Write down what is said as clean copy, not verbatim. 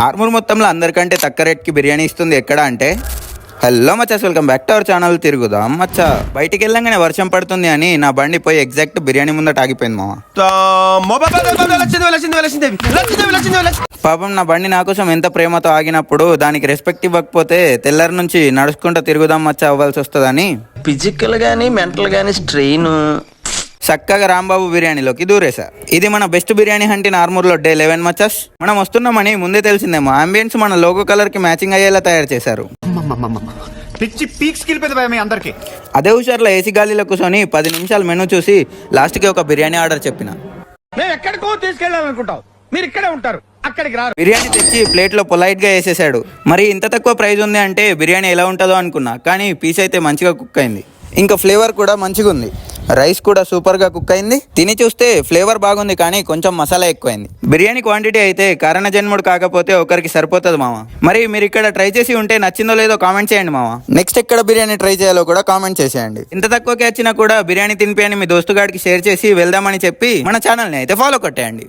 ఆర్మూర్ మొత్తంలో అందరికంటే తక్కువ రేట్కి బిర్యానీ ఇస్తుంది ఎక్కడ అంటే, హలో మచ్చాస్, welcome back to our channel. తిరుగుదాం మచ్చా. బయటికి వెళ్ళంగానే వర్షం పడుతుంది అని నా బండి పోయి ఎగ్జాక్ట్ బిర్యానీ ముందట ఆగిపోయింది మామ. పాపం నా బండి నా కోసం ఎంత ప్రేమతో ఆగినప్పుడు దానికి రెస్పెక్ట్ ఇవ్వకపోతే తెల్లరి నుంచి నడుచుకుంటూ తిరుగుదాం మచ్చా అవ్వాల్సి వస్తుందని ఫిజికల్ గానీ మెంటల్ గానీ స్ట్రెయిన్ చక్కగా రాంబాబు బిర్యానీలోకి దూరేశా. ఇది మన బెస్ట్ బిర్యానీ హంటిన్ ఆర్మూర్లో డే 11 మచ్చస్. మనం వస్తున్నామని ముందే తెలిసిందేమో. అంబియన్స్ మన లోగో కలర్ కి మ్యాచింగ్ అయ్యేలా తయారు చేశారు. అదే హుషార్లో ఏసీ గాలిలో కూర్చొని 10 నిమిషాలు మెనూ చూసి లాస్ట్ కి ఒక బిర్యానీ ఆర్డర్ చెప్పిన. మీరు ఇక్కడే ఉంటారు, అక్కడికి రారు. బిర్యానీ తెచ్చి ప్లేట్లో పొలైట్ గా వేసేసాడు. మరి ఇంత తక్కువ ప్రైస్ ఉంది అంటే బిర్యానీ ఎలా ఉంటుందో అనుకున్నా, కానీ పీస్ అయితే మంచిగా కుక్ అయింది. ఇంకా ఫ్లేవర్ కూడా మంచిగా ఉంది. రైస్ కూడా సూపర్ గా కుక్ అయింది. తిని చూస్తే ఫ్లేవర్ బాగుంది, కానీ కొంచెం మసాలా ఎక్కువైంది. బిర్యానీ క్వాంటిటీ అయితే కారణ జన్ముడు కాకపోతే ఒకరికి సరిపోతుంది మామ. మరి మీరు ఇక్కడ ట్రై చేసి ఉంటే నచ్చిందో లేదో కామెంట్ చేయండి మామ. నెక్స్ట్ ఎక్కడ బిర్యానీ ట్రై చేయాలో కూడా కామెంట్ చేసేయండి. ఇంత తక్కువకి వచ్చినా కూడా బిర్యానీ తినిపోయి మీ దోస్తుగాడికి షేర్ చేసి వెళ్దామని చెప్పి మన ఛానల్ ని అయితే ఫాలో కొట్టేయండి.